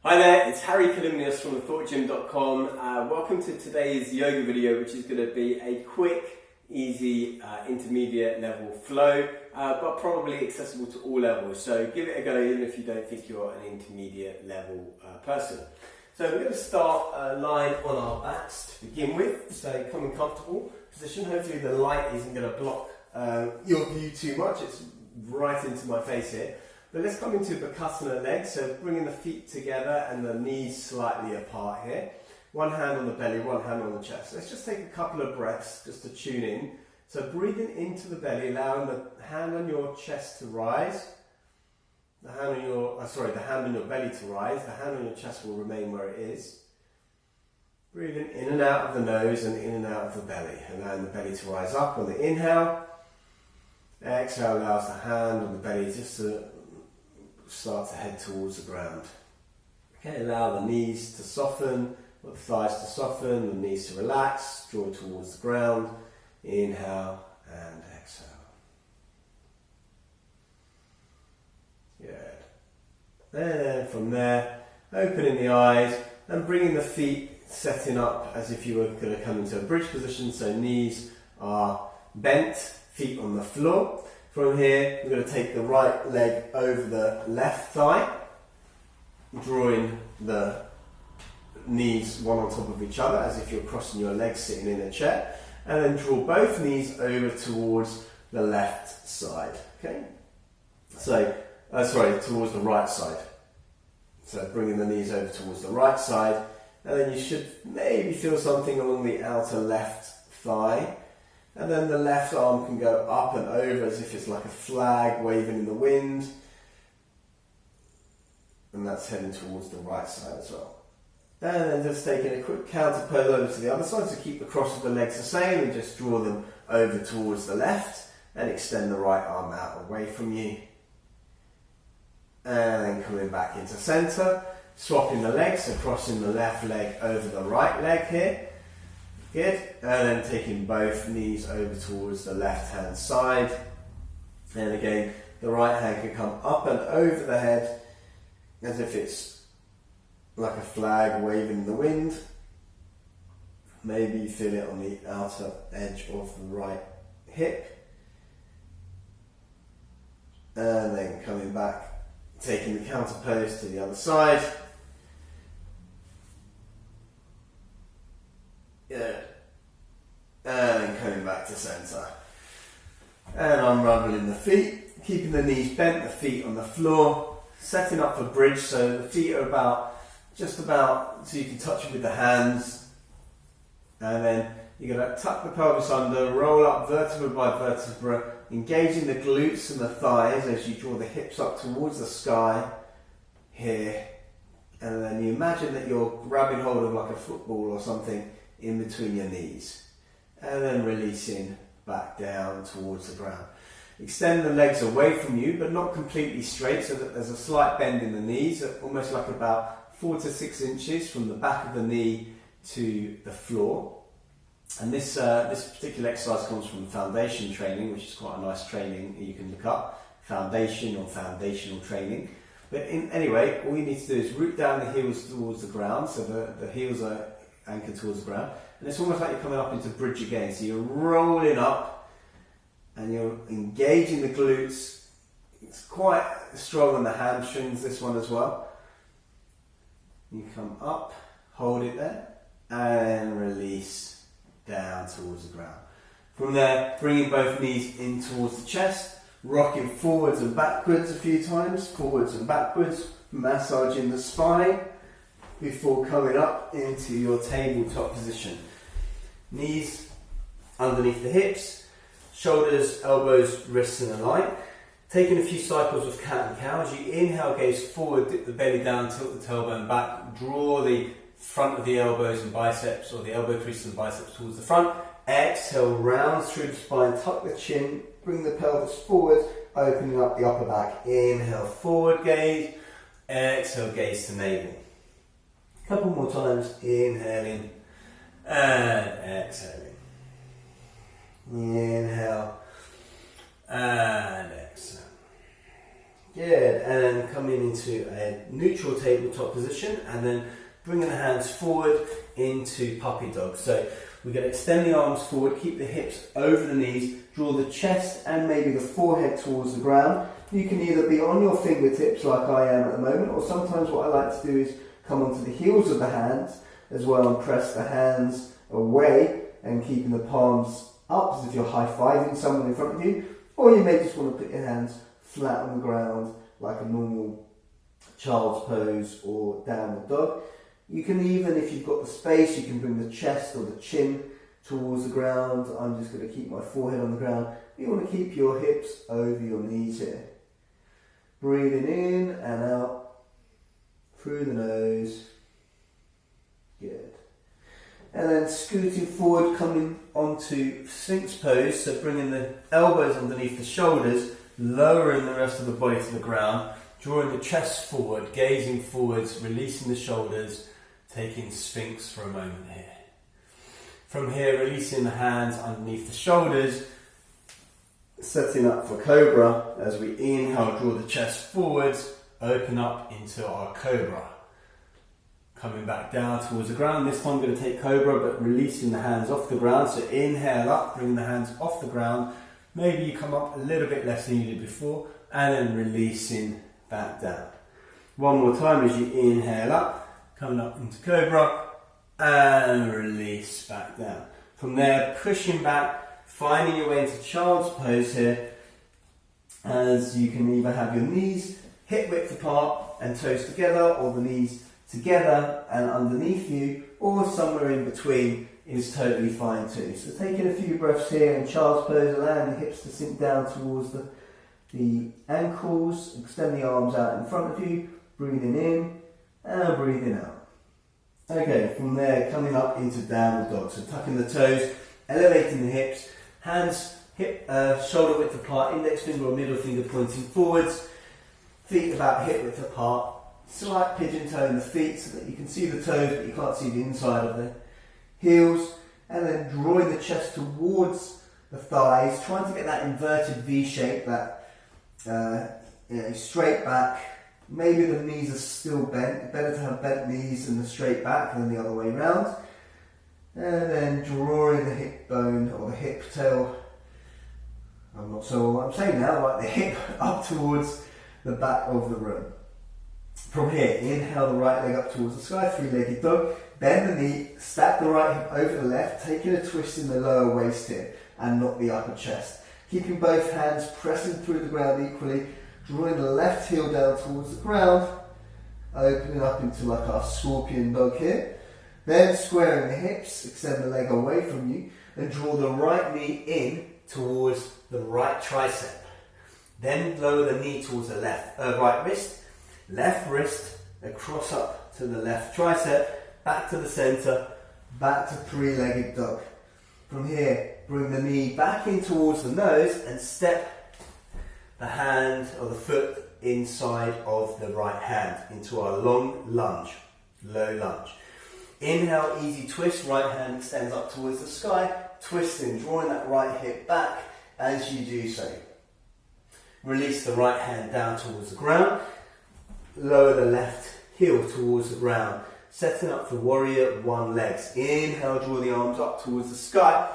Hi there, it's Kalymnios from thethoughtgym.com. Welcome to today's yoga video, which is going to be a quick, easy, intermediate level flow, but probably accessible to all levels. So give it a go even if you don't think you're an intermediate level person. So we're going to start lying on our backs to begin with. So come in comfortable position. Hopefully the light isn't going to block your view too much. It's right into my face here. But let's come into Malasana legs, so bringing the feet together and the knees slightly apart here. One hand on the belly, one hand on the chest. Let's just take a couple of breaths just to tune in. So breathing into the belly, allowing the hand on your chest to rise. The hand on your belly to rise. The hand on your chest will remain where it is. Breathing in and out of the nose and in and out of the belly. Allowing the belly to rise up on the inhale. Exhale allows the hand on the belly just to start to head towards the ground. Okay, allow the knees to soften, the thighs to soften, the knees to relax, draw towards the ground. Inhale and exhale. Good. And then from there, opening the eyes and bringing the feet setting up as if you were going to come into a bridge position. So knees are bent, feet on the floor. From here, we're going to take the right leg over the left thigh, drawing the knees one on top of each other as if you're crossing your legs sitting in a chair, and then draw both knees over towards the left side. Okay? So, towards the right side. So bringing the knees over towards the right side, and then you should maybe feel something along the outer left thigh. And then the left arm can go up and over as if it's like a flag waving in the wind. And that's heading towards the right side as well. And then just taking a quick counter pose over to the other side. So keep the cross of the legs the same and just draw them over towards the left. And extend the right arm out away from you. And then coming back into centre. Swapping the legs, so crossing the left leg over the right leg here. Good, and then taking both knees over towards the left hand side. And again, the right hand can come up and over the head as if it's like a flag waving in the wind. Maybe you feel it on the outer edge of the right hip. And then coming back, taking the counter pose to the other side. Yeah. And then coming back to centre. And unraveling the feet, keeping the knees bent, the feet on the floor, setting up for bridge, so the feet are just about so you can touch it with the hands. And then you're going to tuck the pelvis under, roll up vertebra by vertebra, engaging the glutes and the thighs as you draw the hips up towards the sky here. And then you imagine that you're grabbing hold of like a football or something in between your knees, and then releasing back down towards the ground. Extend the legs away from you, but not completely straight, so that there's a slight bend in the knees, almost like about 4 to 6 inches from the back of the knee to the floor. And this particular exercise comes from foundation training, which is quite a nice training you can look up, foundation or foundational training. But anyway, all you need to do is root down the heels towards the ground, so the heels are anchored towards the ground, and it's almost like you're coming up into bridge again. So you're rolling up and you're engaging the glutes. It's quite strong on the hamstrings, this one as well. You come up, hold it there, and release down towards the ground. From there, bringing both knees in towards the chest, rocking forwards and backwards a few times, forwards and backwards, massaging the spine before coming up into your tabletop position. Knees underneath the hips, shoulders, elbows, wrists in a line. Taking a few cycles of cat and cow. As you inhale, gaze forward, dip the belly down, tilt the tailbone back, draw the front of the elbows and biceps, or the elbow creases and biceps towards the front. Exhale, round through the spine, tuck the chin, bring the pelvis forward, opening up the upper back. Inhale, forward gaze. Exhale, gaze to navel. A couple more times, inhaling and exhaling. Inhale and exhale. Good, and then coming into a neutral tabletop position, and then bringing the hands forward into puppy dog. So we're going to extend the arms forward, keep the hips over the knees, draw the chest and maybe the forehead towards the ground. You can either be on your fingertips like I am at the moment, or sometimes what I like to do is come onto the heels of the hands as well and press the hands away and keeping the palms up as if you're high-fiving someone in front of you, or you may just want to put your hands flat on the ground like a normal child's pose or downward dog. You can even, if you've got the space, you can bring the chest or the chin towards the ground. I'm just going to keep my forehead on the ground. You want to keep your hips over your knees here. Breathing in and out through the nose. Good. And then scooting forward, coming onto Sphinx pose, so bringing the elbows underneath the shoulders, lowering the rest of the body to the ground, drawing the chest forward, gazing forwards, releasing the shoulders, taking Sphinx for a moment here. From here, releasing the hands underneath the shoulders, setting up for Cobra. As we inhale, draw the chest forwards, open up into our Cobra. Coming back down towards the ground. This time I'm going to take Cobra, but releasing the hands off the ground. So inhale up, bring the hands off the ground. Maybe you come up a little bit less than you did before, and then releasing back down. One more time as you inhale up, coming up into Cobra, and release back down. From there, pushing back, finding your way into child's pose here, as you can either have your knees hip width apart and toes together, or the knees together and underneath you, or somewhere in between is totally fine too. So taking a few breaths here in child's pose, allowing the hips to sink down towards the ankles, extend the arms out in front of you, breathing in and breathing out. Okay, from there coming up into downward dog, so tucking the toes, elevating the hips, hands hip shoulder width apart, index finger or middle finger pointing forwards, feet about hip width apart. Slight pigeon toe in the feet so that you can see the toes but you can't see the inside of the heels, and then drawing the chest towards the thighs, trying to get that inverted V shape, that straight back. Maybe the knees are still bent. Better to have bent knees and the straight back than the other way round. And then drawing the hip bone or the hip tail, I'm not sure what I'm saying now, like the hip up towards the back of the room. From here, inhale the right leg up towards the sky, three-legged dog. Bend the knee, stack the right hip over the left, taking a twist in the lower waist here and not the upper chest. Keeping both hands pressing through the ground equally, drawing the left heel down towards the ground, opening up into like our scorpion dog here. Then squaring the hips, extend the leg away from you and draw the right knee in towards the right tricep. Then lower the knee towards the right wrist across up to the left tricep, back to the center, back to three-legged dog. From here, bring the knee back in towards the nose and step the hand or the foot inside of the right hand into our long lunge, low lunge. Inhale, easy twist, right hand extends up towards the sky, twisting, drawing that right hip back as you do so. Release the right hand down towards the ground, lower the left heel towards the ground, setting up for warrior one legs. Inhale, draw the arms up towards the sky,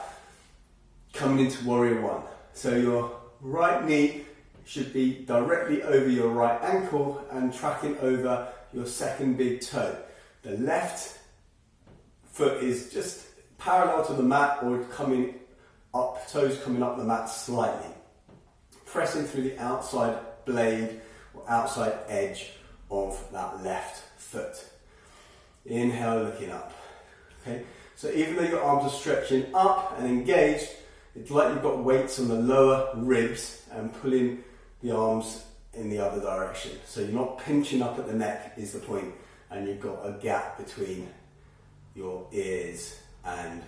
coming into warrior one. So your right knee should be directly over your right ankle and tracking over your second big toe. The left foot is just parallel to the mat or coming up, toes coming up the mat slightly. Pressing through the outside blade or outside edge of that left foot. Inhale, looking up. Okay, so even though your arms are stretching up and engaged, it's like you've got weights on the lower ribs and pulling the arms in the other direction. So you're not pinching up at the neck is the point, and you've got a gap between your ears and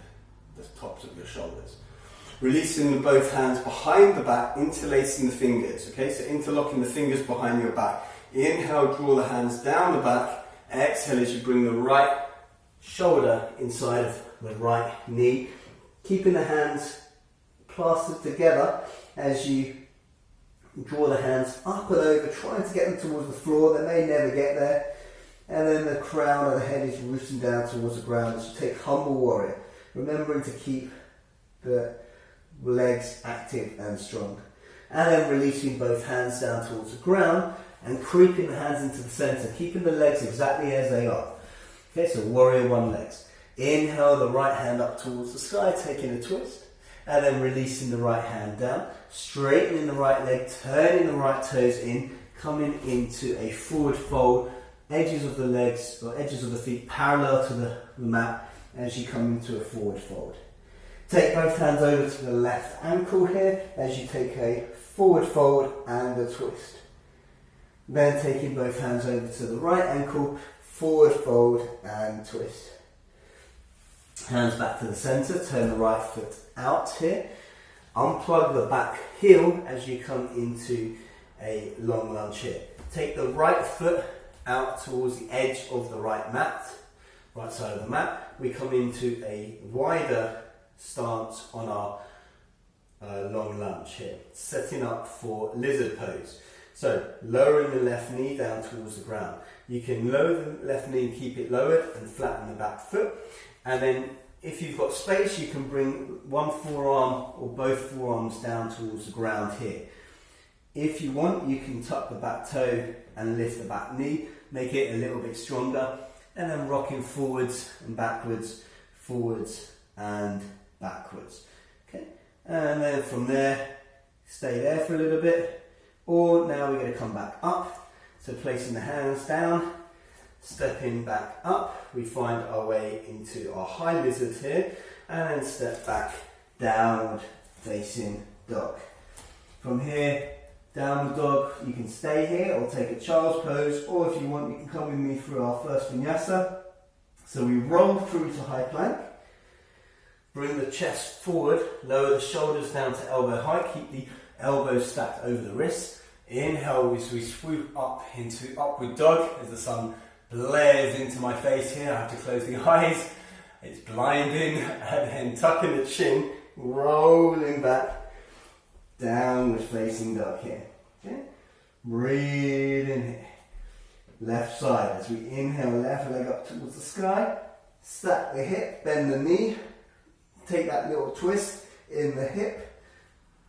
the tops of your shoulders. Releasing both hands behind the back, interlacing the fingers. Okay, so interlocking the fingers behind your back. Inhale, draw the hands down the back. Exhale as you bring the right shoulder inside of the right knee. Keeping the hands plastered together as you Draw the hands up and over, trying to get them towards the floor. They may never get there. And then the crown of the head is rooting down towards the ground as you take Humble Warrior. Remembering to keep the legs active and strong. And then releasing both hands down towards the ground and creeping the hands into the center, keeping the legs exactly as they are. Okay, so Warrior One legs. Inhale the right hand up towards the sky, taking a twist. And then releasing the right hand down, straightening the right leg, turning the right toes in, coming into a forward fold, edges of the legs or edges of the feet parallel to the mat as you come into a forward fold. Take both hands over to the left ankle here as you take a forward fold and a twist. Then taking both hands over to the right ankle, forward fold and twist. Hands back to the center, turn the right foot out here. Unplug the back heel as you come into a long lunge here. Take the right foot out towards the edge of the right mat, right side of the mat. We come into a wider stance on our long lunge here, setting up for lizard pose. So lowering the left knee down towards the ground. You can lower the left knee and keep it lowered and flatten the back foot. And then if you've got space, you can bring one forearm or both forearms down towards the ground here. If you want, you can tuck the back toe and lift the back knee, make it a little bit stronger, and then rocking forwards and backwards and backwards. Okay, and then from there, stay there for a little bit. Or now we're going to come back up. So placing the hands down, stepping back up, we find our way into our high lizard here, and then step back, downward facing dog. From here, downward dog, you can stay here or take a child's pose, or if you want, you can come with me through our first vinyasa. So we roll through to high plank, bring the chest forward, lower the shoulders down to elbow height, keep the elbows stacked over the wrists. Inhale as we swoop up into upward dog as the sun blares into my face here. I have to close the eyes, it's blinding, and then tucking the chin, rolling back, downward facing dog here. Okay? Breathing here. Left side as we inhale, left leg up towards the sky, stack the hip, bend the knee, take that little twist in the hip,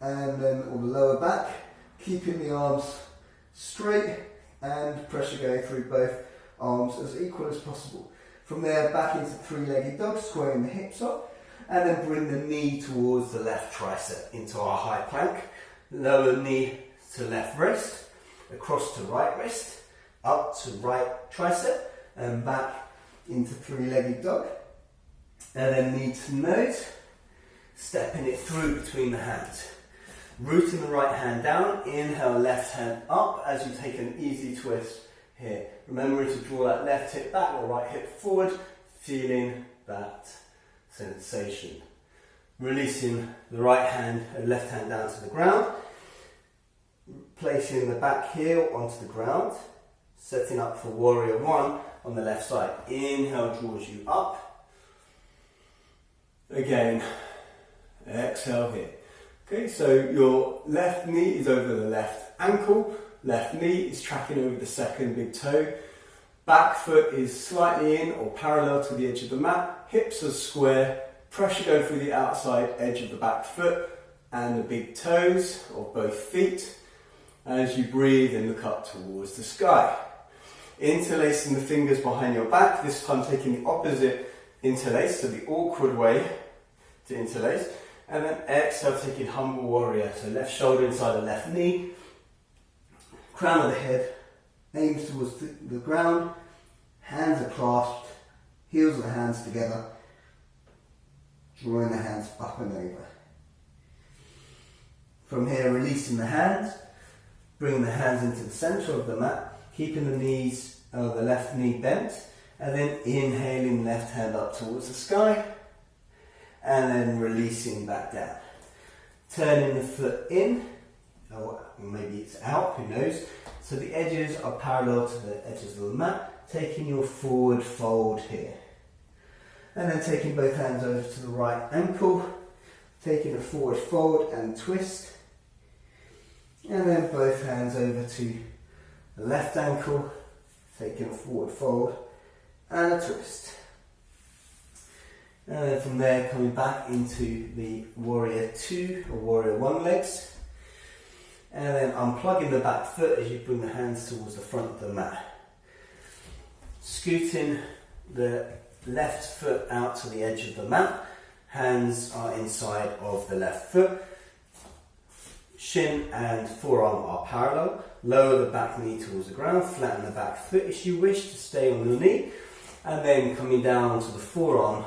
and then on the lower back, keeping the arms straight and pressure going through both arms as equal as possible. From there, back into three-legged dog, squaring the hips up, and then bring the knee towards the left tricep into our high plank. Lower knee to left wrist, across to right wrist, up to right tricep, and back into three-legged dog. And then knee to nose, stepping it through between the hands. Rooting the right hand down, inhale left hand up as you take an easy twist here. Remembering to draw that left hip back or right hip forward, feeling that sensation. Releasing the right hand and left hand down to the ground. Placing the back heel onto the ground. Setting up for Warrior One on the left side. Inhale draws you up. Again, exhale here. Okay, so your left knee is over the left ankle, left knee is tracking over the second big toe, back foot is slightly in or parallel to the edge of the mat, hips are square, pressure going through the outside edge of the back foot and the big toes of both feet as you breathe and look up towards the sky. Interlacing the fingers behind your back, this time taking the opposite interlace, so the awkward way to interlace. And then exhale, taking Humble Warrior. So left shoulder inside the left knee. Crown of the head aims towards the ground. Hands are clasped. Heels of the hands together. Drawing the hands up and over. From here, releasing the hands. Bringing the hands into the center of the mat. Keeping the knees, the left knee bent. And then inhaling left hand up towards the sky. And then releasing back down. Turning the foot in, or maybe it's out, who knows. So the edges are parallel to the edges of the mat. Taking your forward fold here. And then taking both hands over to the right ankle. Taking a forward fold and twist. And then both hands over to the left ankle, taking a forward fold and a twist. And then from there coming back into the warrior 2 or warrior 1 legs. And then unplugging the back foot as you bring the hands towards the front of the mat. Scooting the left foot out to the edge of the mat. Hands are inside of the left foot. Shin and forearm are parallel. Lower the back knee towards the ground. Flatten the back foot if you wish to stay on the knee. And then coming down to the forearm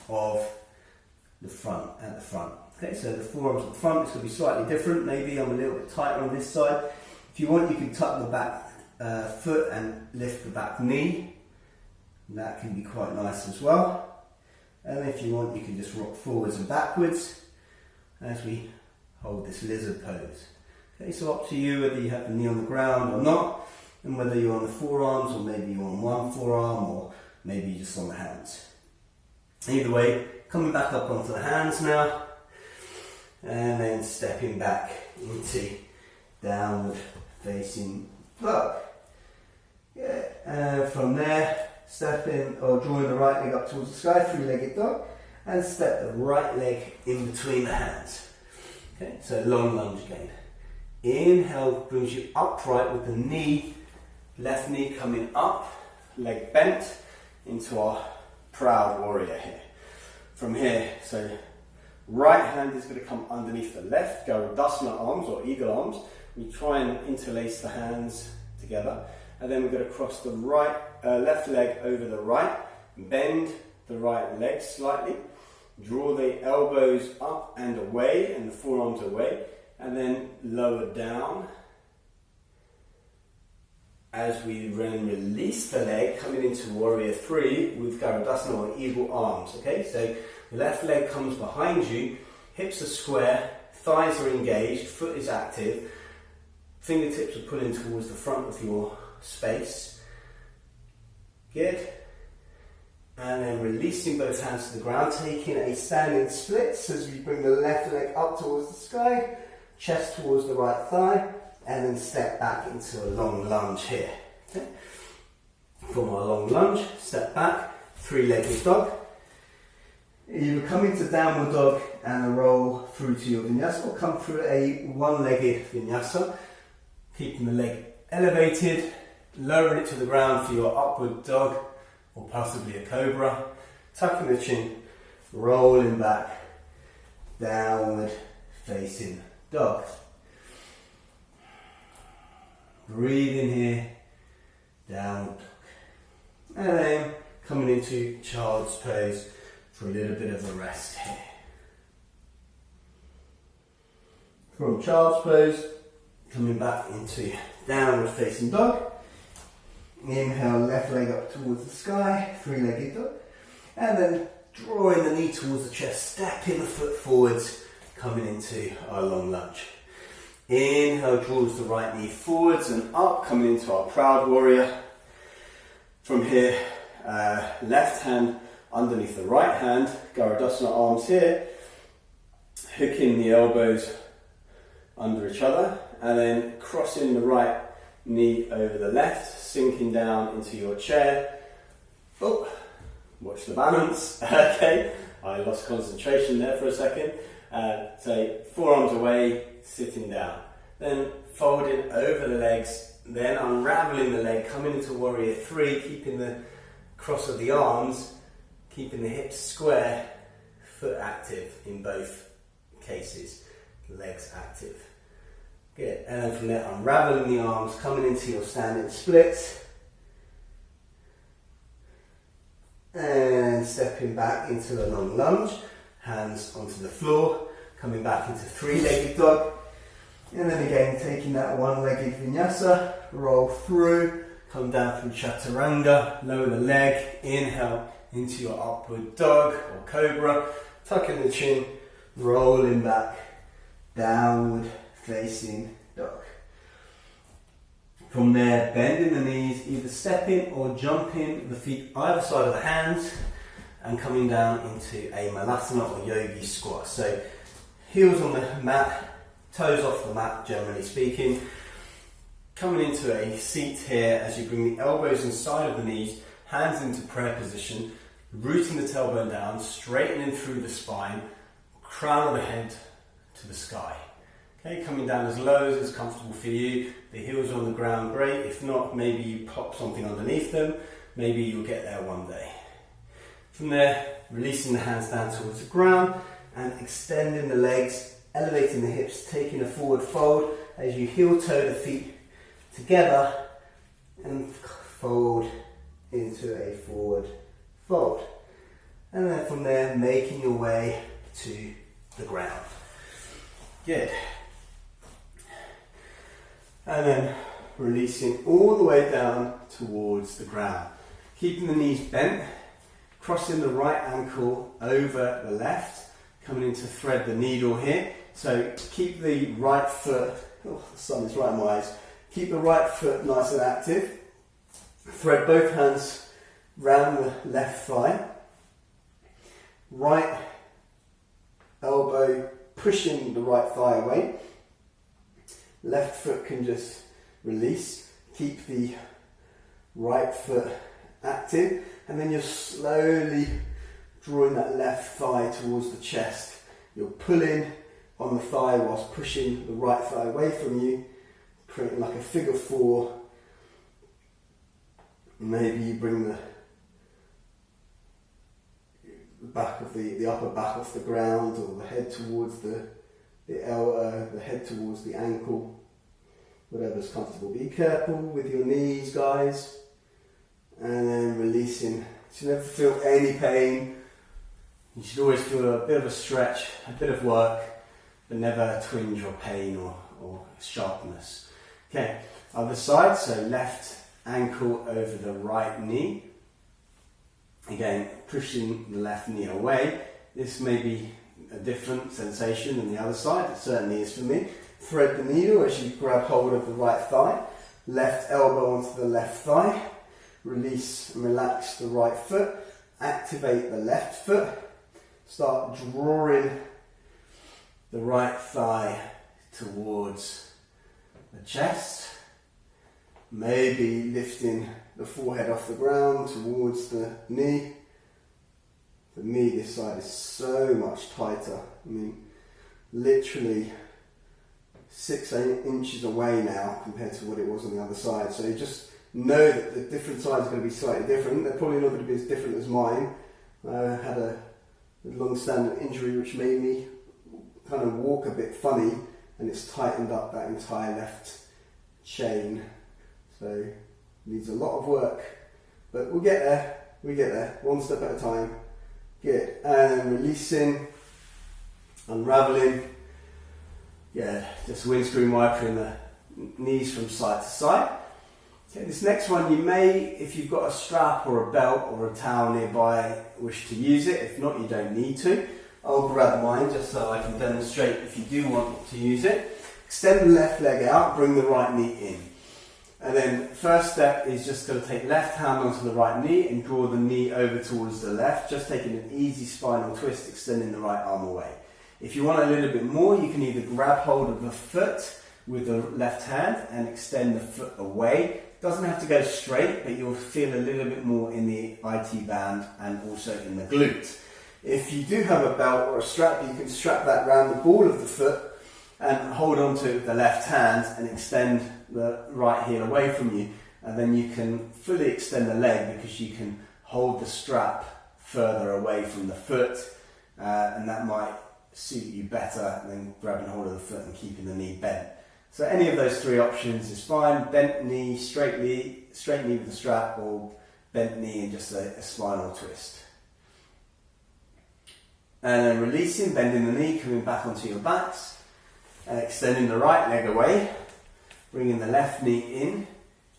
of the front, at the front. Okay, so the forearms at the front, it's going to be slightly different. Maybe I'm a little bit tighter on this side. If you want, you can tuck the back foot and lift the back knee. That can be quite nice as well. And if you want, you can just rock forwards and backwards as we hold this lizard pose. Okay, so up to you whether you have the knee on the ground or not, and whether you're on the forearms or maybe you're on one forearm or maybe just on the hands. Either way, coming back up onto the hands now, and then stepping back into downward facing dog. Yeah, and from there, stepping or drawing the right leg up towards the sky, three-legged dog, and step the right leg in between the hands. Okay, so long lunge again. Inhale brings you upright with the knee, left knee coming up, leg bent into our proud warrior here. From here, so right hand is going to come underneath the left, Garudasana arms or eagle arms. We try and interlace the hands together, and then we're going to cross the right, left leg over the right, bend the right leg slightly, draw the elbows up and away and the forearms away, and then lower down as we then release the leg, coming into warrior 3 with Garudasana or eagle arms. Okay, so the left leg comes behind you, hips are square, thighs are engaged, foot is active, fingertips are pulling towards the front of your space. Good. And then releasing both hands to the ground, taking a standing splits as we bring the left leg up towards the sky, chest towards the right thigh, and then step back into a long lunge here. Okay. From our long lunge, step back, three-legged dog. Either come into downward dog and a roll through to your vinyasa, or come through a one-legged vinyasa, keeping the leg elevated, lowering it to the ground for your upward dog, or possibly a cobra, tucking the chin, rolling back, downward facing dog. Breathe in here, downward dog. And then coming into child's pose for a little bit of a rest here. From child's pose, coming back into downward facing dog. Inhale, left leg up towards the sky, three-legged dog. And then drawing the knee towards the chest, stepping the foot forwards, coming into our long lunge. Inhale, draws the right knee forwards and up, coming into our proud warrior. From here, left hand underneath the right hand, Garudasana arms here, hooking the elbows under each other, and then crossing the right knee over the left, sinking down into your chair. Oh, watch the balance. Okay, I lost concentration there for a second. So forearms away, sitting down. Then folding over the legs, then unraveling the leg, coming into warrior 3, keeping the cross of the arms, keeping the hips square, foot active in both cases, legs active. Good, and then from there unraveling the arms, coming into your standing splits, and stepping back into a long lunge, hands onto the floor, coming back into three-legged dog, and then again taking that one-legged vinyasa, roll through, come down through chaturanga, lower the leg, inhale into your upward dog or cobra, tucking the chin, rolling back, downward facing dog. From there, bending the knees, either stepping or jumping the feet either side of the hands and coming down into a Malasana or Yogi squat. So heels on the mat, toes off the mat, generally speaking. Coming into a seat here as you bring the elbows inside of the knees, hands into prayer position, rooting the tailbone down, straightening through the spine, crown of the head to the sky. Okay, coming down as low as is comfortable for you. The heels are on the ground, great. If not, maybe you pop something underneath them. Maybe you'll get there one day. From there, releasing the hands down towards the ground and extending the legs, elevating the hips, taking a forward fold as you heel toe the feet together and fold into a forward fold. And then from there, making your way to the ground. Good. And then releasing all the way down towards the ground. Keeping the knees bent, crossing the right ankle over the left, coming in to thread the needle here. So keep the right foot, oh the sun is right in my eyes, keep the right foot nice and active. Thread both hands round the left thigh. Right elbow pushing the right thigh away. Left foot can just release. Keep the right foot active. And then you're slowly drawing that left thigh towards the chest. You're pulling on the thigh whilst pushing the right thigh away from you, creating like a figure four. Maybe you bring the back of the upper back off the ground, or the head towards the head towards the ankle, whatever's comfortable. Be careful with your knees, guys, and then releasing. You never feel any pain. You should always feel a bit of a stretch, a bit of work, but never a twinge or pain or sharpness. Okay, other side, so left ankle over the right knee. Again, pushing the left knee away. This may be a different sensation than the other side. It certainly is for me. Thread the needle as you grab hold of the right thigh. Left elbow onto the left thigh. Release and relax the right foot. Activate the left foot. Start drawing the right thigh towards the chest. Maybe lifting the forehead off the ground towards the knee. For me, this side is so much tighter. I mean, literally 6-8 inches away now compared to what it was on the other side. So you just know that the different sides are going to be slightly different. They're probably not going to be as different as mine. I had a long-standing injury which made me kind of walk a bit funny, and it's tightened up that entire left chain. So needs a lot of work, but we'll get there, one step at a time. Good, and then releasing, unraveling, just windscreen wipering the knees from side to side. Okay, this next one you may, if you've got a strap or a belt or a towel nearby, wish to use it. If not, you don't need to. I'll grab mine just so I can demonstrate if you do want to use it. Extend the left leg out, bring the right knee in. And then first step is just going to take left hand onto the right knee and draw the knee over towards the left, just taking an easy spinal twist, extending the right arm away. If you want a little bit more, you can either grab hold of the foot with the left hand and extend the foot away. It doesn't have to go straight, but you'll feel a little bit more in the IT band and also in the glute. If you do have a belt or a strap, you can strap that around the ball of the foot and hold on to the left hand and extend the right heel away from you, and then you can fully extend the leg because you can hold the strap further away from the foot, and that might suit you better than grabbing hold of the foot and keeping the knee bent. So any of those three options is fine. Bent knee, straight knee with the strap, or bent knee and just a spinal twist. And then releasing, bending the knee, coming back onto your backs, and extending the right leg away, bringing the left knee in,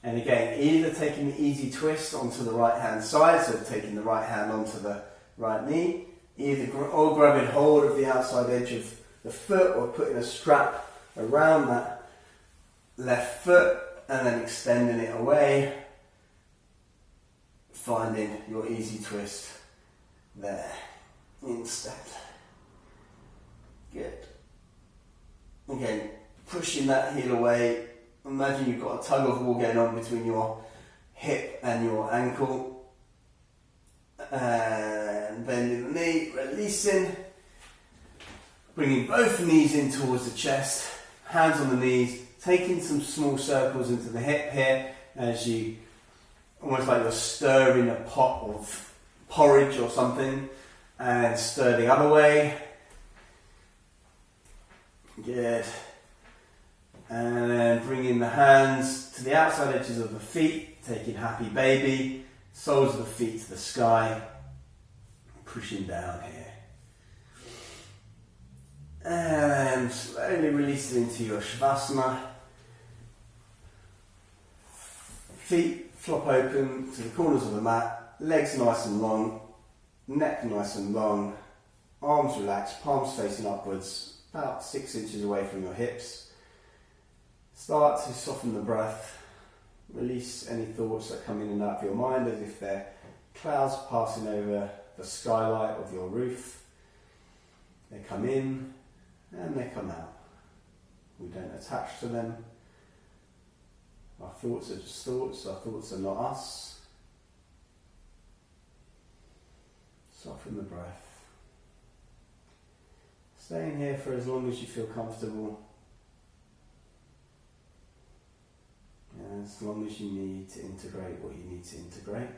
and again, either taking the easy twist onto the right hand side, so taking the right hand onto the right knee, or grabbing hold of the outside edge of the foot, or putting a strap around that left foot, and then extending it away, finding your easy twist there instead. Good. Again, pushing that heel away. Imagine you've got a tug of war going on between your hip and your ankle. And bending the knee, releasing. Bringing both knees in towards the chest, hands on the knees, taking some small circles into the hip here as you, almost like you're stirring a pot of porridge or something, and stir the other way. Good. And then bringing the hands to the outside edges of the feet, taking happy baby, soles of the feet to the sky, pushing down here. And slowly releasing into your Shavasana. Feet flop open to the corners of the mat, legs nice and long, neck nice and long, arms relaxed, palms facing upwards, about 6 inches away from your hips. Start to soften the breath, release any thoughts that come in and out of your mind as if they're clouds passing over the skylight of your roof. They come in and they come out. We don't attach to them. Our thoughts are just thoughts, our thoughts are not us. Soften the breath. Staying here for as long as you feel comfortable. And as long as you need to integrate what you need to integrate.